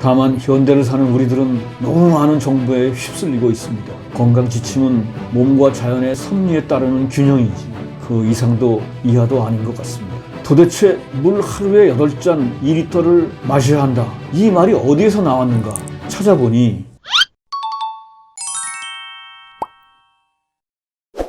다만 현대를 사는 우리들은 너무 많은 정보에 휩쓸리고 있습니다. 건강 지침은 몸과 자연의 섭리에 따르는 균형이지 그 이상도 이하도 아닌 것 같습니다. 도대체 물 하루에 8잔 2리터를 마셔야 한다. 이 말이 어디에서 나왔는가 찾아보니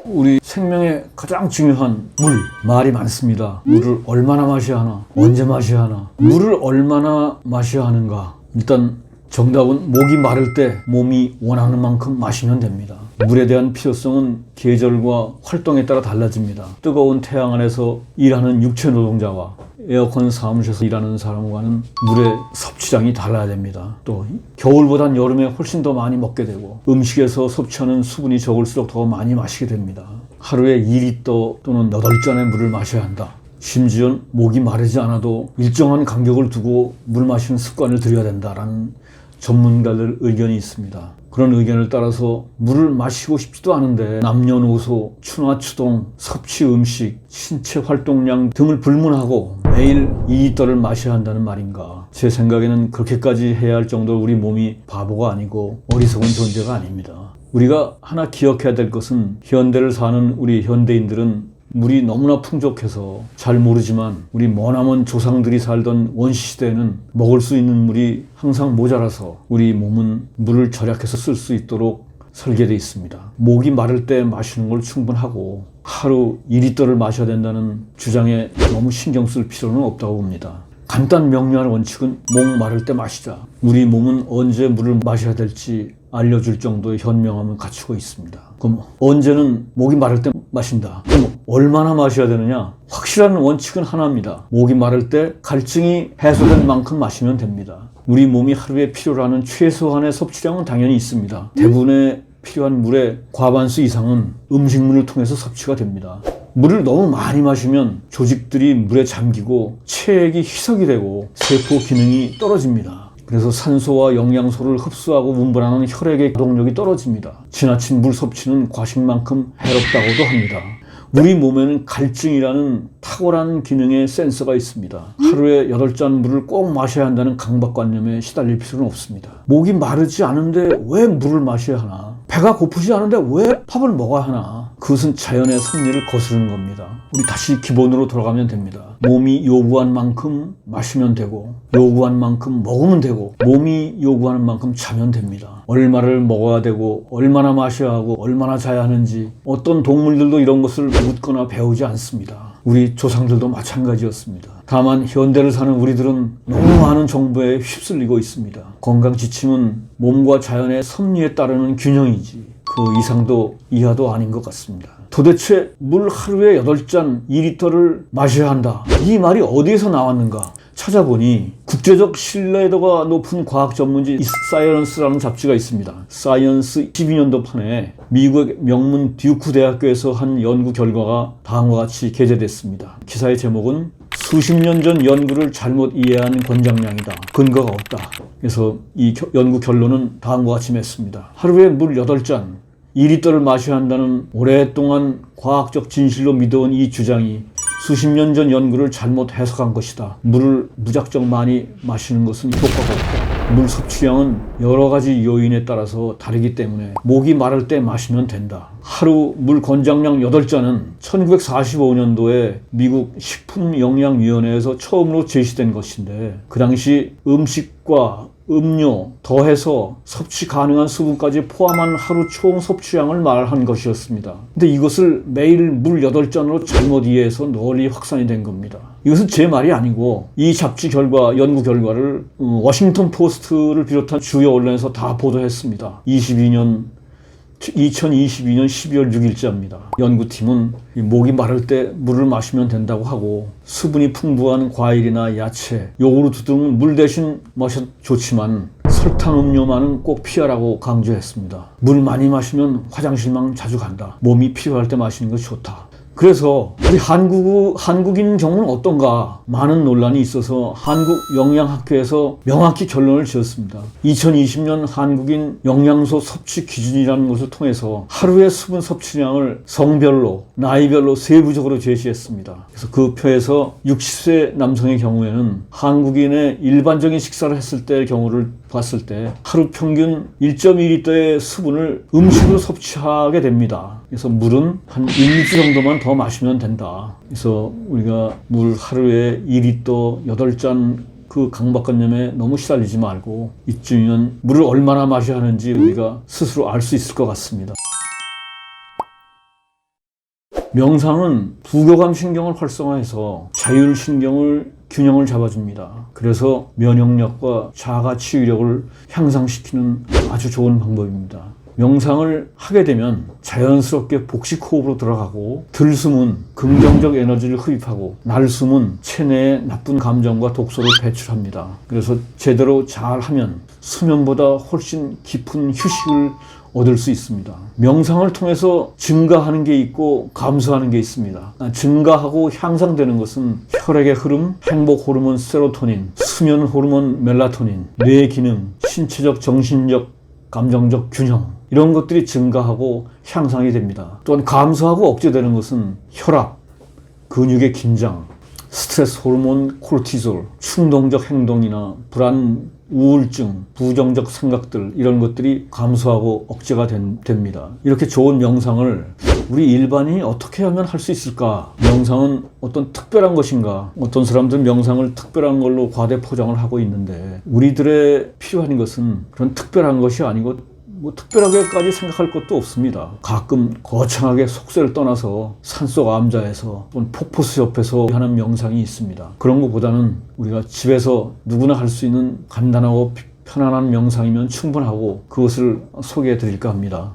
우리 생명에 가장 중요한 물, 말이 많습니다. 물을 얼마나 마셔야 하나, 언제 마셔야 하나, 물을 얼마나 마셔야 하는가. 일단 정답은 목이 마를 때 몸이 원하는 만큼 마시면 됩니다. 물에 대한 필요성은 계절과 활동에 따라 달라집니다. 뜨거운 태양 아래서 일하는 육체 노동자와 에어컨 사무실에서 일하는 사람과는 물의 섭취량이 달라야 됩니다. 또 겨울보단 여름에 훨씬 더 많이 먹게 되고 음식에서 섭취하는 수분이 적을수록 더 많이 마시게 됩니다. 하루에 2리터 또는 8잔의 물을 마셔야 한다. 심지어 목이 마르지 않아도 일정한 간격을 두고 물 마시는 습관을 들여야 된다라는 전문가들 의견이 있습니다. 그런 의견을 따라서 물을 마시고 싶지도 않은데 남녀노소, 추나추동, 섭취 음식, 신체 활동량 등을 불문하고 매일 2리터를 마셔야 한다는 말인가. 제 생각에는 그렇게까지 해야 할 정도로 우리 몸이 바보가 아니고 어리석은 존재가 아닙니다. 우리가 하나 기억해야 될 것은 현대를 사는 우리 현대인들은 물이 너무나 풍족해서 잘 모르지만 우리 머나먼 조상들이 살던 원시시대에는 먹을 수 있는 물이 항상 모자라서 우리 몸은 물을 절약해서 쓸 수 있도록 설계되어 있습니다. 목이 마를 때 마시는 걸 충분하고 하루 2리터를 마셔야 된다는 주장에 너무 신경 쓸 필요는 없다고 봅니다. 간단 명료한 원칙은 목 마를 때 마시자. 우리 몸은 언제 물을 마셔야 될지 알려줄 정도의 현명함을 갖추고 있습니다. 그럼 언제는 목이 마를 때 마신다. 그럼 얼마나 마셔야 되느냐? 확실한 원칙은 하나입니다. 목이 마를 때 갈증이 해소된 만큼 마시면 됩니다. 우리 몸이 하루에 필요로 하는 최소한의 섭취량은 당연히 있습니다. 대부분의 필요한 물의 과반수 이상은 음식물을 통해서 섭취가 됩니다. 물을 너무 많이 마시면 조직들이 물에 잠기고 체액이 희석이 되고 세포 기능이 떨어집니다. 그래서 산소와 영양소를 흡수하고 분분하는 혈액의 가동력이 떨어집니다. 지나친 물 섭취는 과식만큼 해롭다고도 합니다. 우리 몸에는 갈증이라는 탁월한 기능의 센서가 있습니다. 하루에 8잔 물을 꼭 마셔야 한다는 강박관념에 시달릴 필요는 없습니다. 목이 마르지 않은데 왜 물을 마셔야 하나? 배가 고프지 않은데 왜 밥을 먹어야 하나? 그것은 자연의 섭리를 거스르는 겁니다. 우리 다시 기본으로 돌아가면 됩니다. 몸이 요구한 만큼 마시면 되고 요구한 만큼 먹으면 되고 몸이 요구하는 만큼 자면 됩니다. 얼마를 먹어야 되고 얼마나 마셔야 하고 얼마나 자야 하는지 어떤 동물들도 이런 것을 묻거나 배우지 않습니다. 우리 조상들도 마찬가지였습니다. 다만 현대를 사는 우리들은 너무 많은 정보에 휩쓸리고 있습니다. 건강 지침은 몸과 자연의 섭리에 따르는 균형이지 그 이상도 이하도 아닌 것 같습니다. 도대체 물 하루에 8잔 2리터를 마셔야 한다. 이 말이 어디에서 나왔는가 찾아보니 국제적 신뢰도가 높은 과학 전문지 사이언스라는 잡지가 있습니다. 사이언스 12년도 판에 미국의 명문 듀크 대학교에서 한 연구 결과가 다음과 같이 게재됐습니다. 기사의 제목은 수십 년 전 연구를 잘못 이해한 권장량이다. 근거가 없다. 그래서 이 연구 결론은 다음과 같이 맺습니다. 하루에 물 8잔 2리터를 마셔야 한다는 오랫동안 과학적 진실로 믿어온 이 주장이 수십 년 전 연구를 잘못 해석한 것이다. 물을 무작정 많이 마시는 것은 효과가 없다. 물 섭취량은 여러 가지 요인에 따라서 다르기 때문에 목이 마를 때 마시면 된다. 하루 물 권장량 8잔은 1945년도에 미국 식품영양위원회에서 처음으로 제시된 것인데 그 당시 음식과 음료 더해서 섭취 가능한 수분까지 포함한 하루 총 섭취량을 말한 것이었습니다. 근데 이것을 매일 물 8잔으로 잘못 이해해서 널리 확산이 된 겁니다. 이것은 제 말이 아니고 이 잡지 결과, 연구 결과를 워싱턴 포스트를 비롯한 주요 언론에서 다 보도했습니다. 2022년 12월 6일자입니다. 연구팀은 목이 마를 때 물을 마시면 된다고 하고 수분이 풍부한 과일이나 야채, 요구르트 등은 물 대신 마셔도 좋지만 설탕 음료만은 꼭 피하라고 강조했습니다. 물 많이 마시면 화장실만 자주 간다. 몸이 필요할 때 마시는 것이 좋다. 그래서 우리 한국인 경우는 어떤가 많은 논란이 있어서 한국영양학회에서 명확히 결론을 지었습니다. 2020년 한국인 영양소 섭취 기준이라는 것을 통해서 하루의 수분 섭취량을 성별로 나이별로 세부적으로 제시했습니다. 그래서 그 표에서 60세 남성의 경우에는 한국인의 일반적인 식사를 했을 때의 경우를 봤을 때 하루 평균 1.2리터의 수분을 음식으로 섭취하게 됩니다. 그래서 물은 한 1리터 정도만 더 마시면 된다. 그래서 우리가 물 하루에 2리터 8잔 그 강박관념에 너무 시달리지 말고 이쯤이면 물을 얼마나 마셔야 하는지 우리가 스스로 알 수 있을 것 같습니다. 명상은 부교감 신경을 활성화해서 자율신경을 균형을 잡아줍니다. 그래서 면역력과 자가 치유력을 향상시키는 아주 좋은 방법입니다. 명상을 하게 되면 자연스럽게 복식호흡으로 들어가고 들숨은 긍정적 에너지를 흡입하고 날숨은 체내의 나쁜 감정과 독소를 배출합니다. 그래서 제대로 잘하면 수면보다 훨씬 깊은 휴식을 얻을 수 있습니다. 명상을 통해서 증가하는 게 있고 감소하는 게 있습니다. 증가하고 향상되는 것은 혈액의 흐름, 행복 호르몬 세로토닌, 수면 호르몬 멜라토닌, 뇌 기능, 신체적, 정신적, 감정적 균형 이런 것들이 증가하고 향상이 됩니다. 또한 감소하고 억제되는 것은 혈압, 근육의 긴장, 스트레스 호르몬 코르티졸, 충동적 행동이나 불안, 우울증, 부정적 생각들 이런 것들이 감소하고 억제가 됩니다. 이렇게 좋은 명상을 우리 일반인이 어떻게 하면 할 수 있을까? 명상은 어떤 특별한 것인가? 어떤 사람들은 명상을 특별한 걸로 과대 포장을 하고 있는데 우리들의 필요한 것은 그런 특별한 것이 아니고 특별하게까지 생각할 것도 없습니다. 가끔 거창하게 속세를 떠나서 산속 암자에서 또는 폭포수 옆에서 하는 명상이 있습니다. 그런 것보다는 우리가 집에서 누구나 할 수 있는 간단하고 편안한 명상이면 충분하고 그것을 소개해 드릴까 합니다.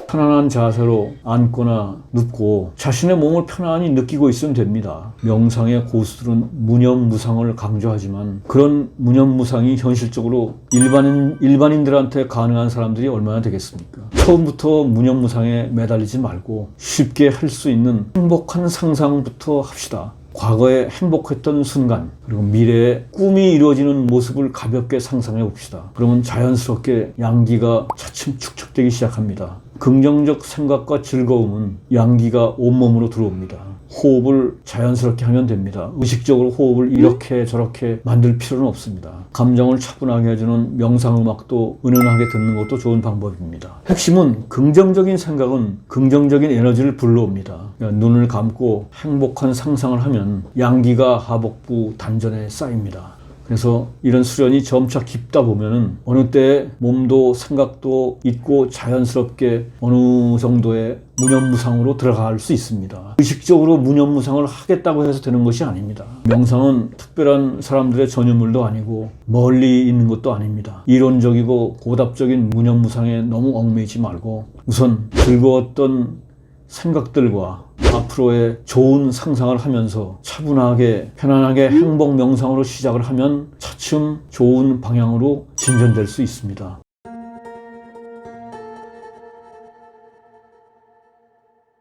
편안한 자세로 앉거나 눕고 자신의 몸을 편안히 느끼고 있으면 됩니다. 명상의 고수들은 무념무상을 강조하지만 그런 무념무상이 현실적으로 일반인들한테 가능한 사람들이 얼마나 되겠습니까? 처음부터 무념무상에 매달리지 말고 쉽게 할 수 있는 행복한 상상부터 합시다. 과거에 행복했던 순간 그리고 미래에 꿈이 이루어지는 모습을 가볍게 상상해 봅시다. 그러면 자연스럽게 양기가 차츰 축적되기 시작합니다. 긍정적 생각과 즐거움은 양기가 온몸으로 들어옵니다. 호흡을 자연스럽게 하면 됩니다. 의식적으로 호흡을 이렇게 저렇게 만들 필요는 없습니다. 감정을 차분하게 해주는 명상음악도 은은하게 듣는 것도 좋은 방법입니다. 핵심은 긍정적인 생각은 긍정적인 에너지를 불러옵니다. 그러니까 눈을 감고 행복한 상상을 하면 양기가 하복부 단전에 쌓입니다. 그래서 이런 수련이 점차 깊다 보면은 어느 때 몸도 생각도 있고 자연스럽게 어느 정도의 무념무상으로 들어갈 수 있습니다. 의식적으로 무념무상을 하겠다고 해서 되는 것이 아닙니다. 명상은 특별한 사람들의 전유물도 아니고 멀리 있는 것도 아닙니다. 이론적이고 고답적인 무념무상에 너무 얽매이지 말고 우선 즐거웠던 생각들과 앞으로의 좋은 상상을 하면서 차분하게 편안하게 행복 명상으로 시작을 하면 차츰 좋은 방향으로 진전될 수 있습니다.